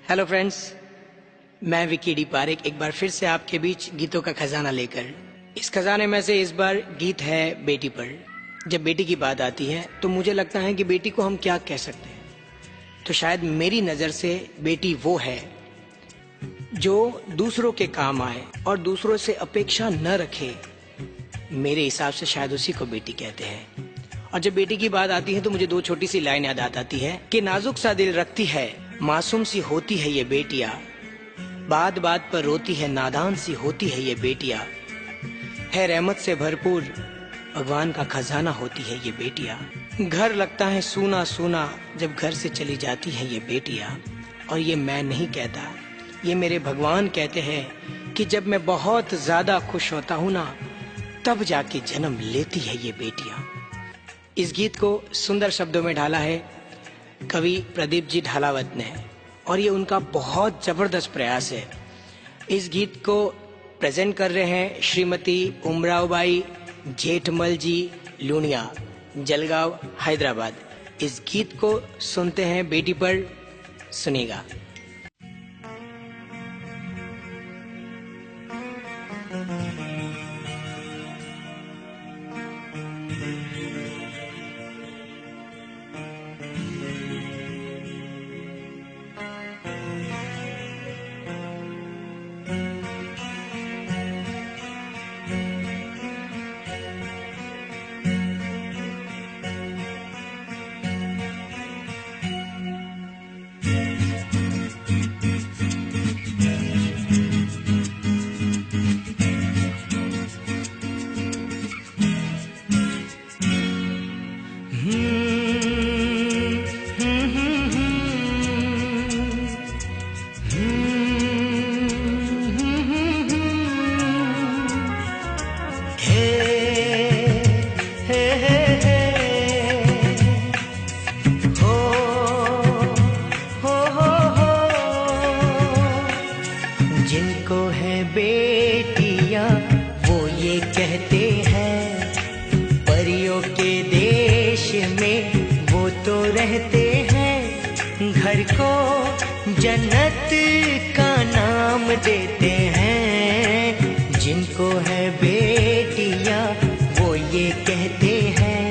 Hello friends, मैं Vicky D Parekh एक बार फिर से आपके बीच गीतों का खजाना लेकर। इस खजाने में से इस बार गीत है बेटी पर। जब बेटी की बात आती है तो मुझे लगता है कि बेटी को हम क्या कह सकते हैं। तो शायद मेरी नज़र से बेटी वो है जो दूसरों के काम आए और दूसरों से अपेक्षा न रखे। मेरे हिसाब से शायद उसी को बेटी कहते हैं। और जब बेटी की बात आती है तो मुझे दो छोटी सी लाइन याद आती है कि नाजुक सा दिल रखती है, मासूम सी होती है ये बेटियां, बात बात पर रोती है, नादान सी होती है ये बेटियां, है रहमत से भरपूर भगवान का खजाना होती है ये बेटियां। घर लगता है सूना सूना जब घर से चली जाती है ये बेटियां। और ये मैं नहीं कहता, ये मेरे भगवान कहते हैं कि जब मैं बहुत ज्यादा खुश होता हूँ ना, तब जाके जन्म लेती है ये बेटियां। इस गीत को सुंदर शब्दों में ढाला है कवि प्रदीप जी ढालावत ने, और ये उनका बहुत जबरदस्त प्रयास है। इस गीत को प्रेजेंट कर रहे हैं श्रीमती उमरावबाई जेठमल जी लूनिया, जलगांव, हैदराबाद। इस गीत को सुनते हैं बेटी पर, सुनिएगा। जिनको है बेटियां वो ये कहते हैं, परियों के देश में वो तो रहते हैं, घर को जन्नत का नाम देते हैं। जिनको है बेटियां वो ये कहते हैं,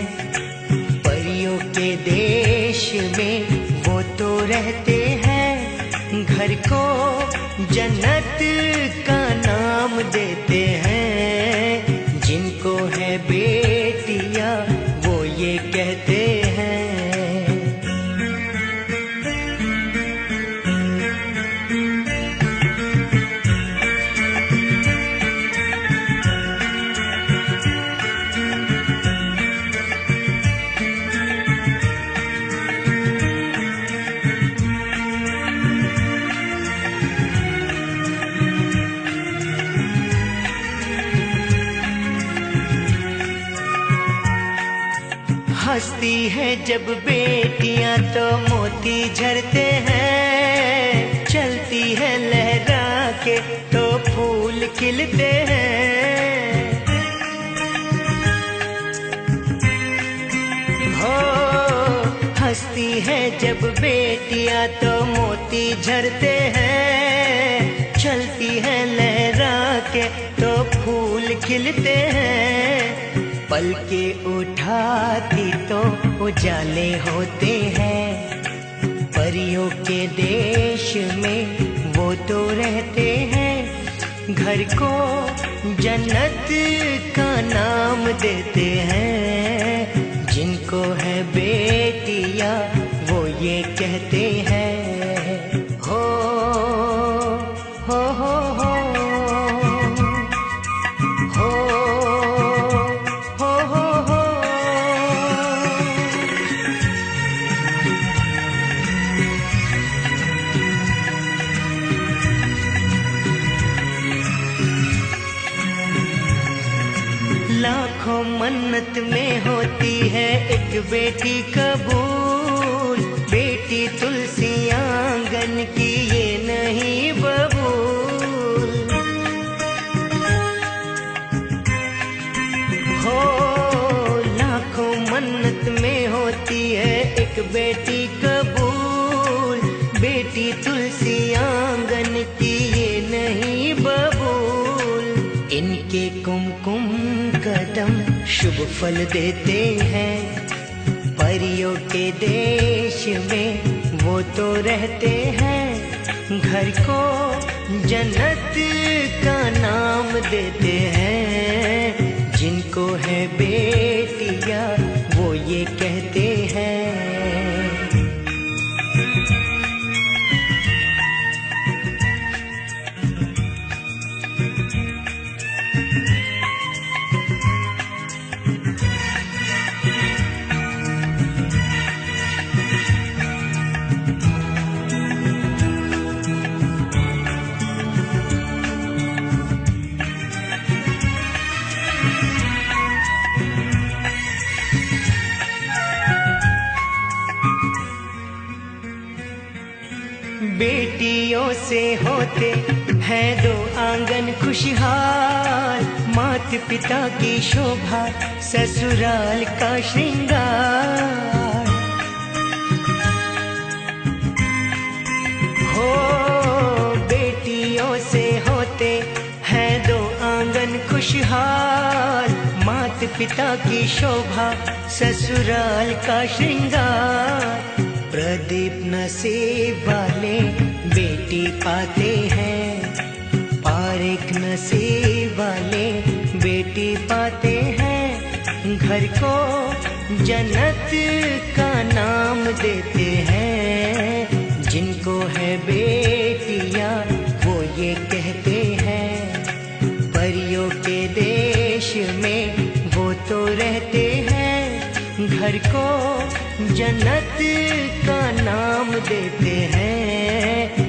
परियों के देश में वो तो रहते हैं, घर को जन्नत का नाम देते हैं। जिनको है बेटियां वो ये कहते हैं। हंसती है जब बेटियां तो मोती झरते हैं, चलती है लहरा के तो फूल खिलते हैं। हो हंसती है जब बेटियां तो मोती झरते हैं, चलती है लहरा के तो फूल खिलते हैं। पल के उठाती तो उजाले होते हैं, परियों के देश में वो तो रहते हैं, घर को जन्नत का नाम देते हैं। जिनको है बेटियां वो ये कहते हैं। हो हो हो हो लाखों मन्नत में होती है एक बेटी कबूल, बेटी तुलसी आंगन की ये नहीं बबूल। हो लाखों मन्नत में होती है एक बेटी कबूल, बेटी तुलसी तुलसी आंगन की ये नहीं बबूल। इनके कुमकुम कदम शुभ फल देते हैं, परियों के देश में वो तो रहते हैं। घर को जन्नत का नाम देते हैं, जिनको है बेटियां वो ये कहते हैं। बेटियों से होते हैं दो आंगन खुशहाल, मात पिता की शोभा ससुराल का श्रृंगार। हो बेटियों से होते हैं दो आंगन खुशहाल, मात पिता की शोभा ससुराल का श्रृंगार। प्रदीप नसीब वाले बेटी पाते हैं, पारेख नसीब वाले बेटी पाते हैं। घर को जन्नत का नाम देते हैं, जिनको है बेटियां वो ये कहते हैं। परियों के देश में वो तो रहते हैं, घर को जन्नत का नाम देते हैं।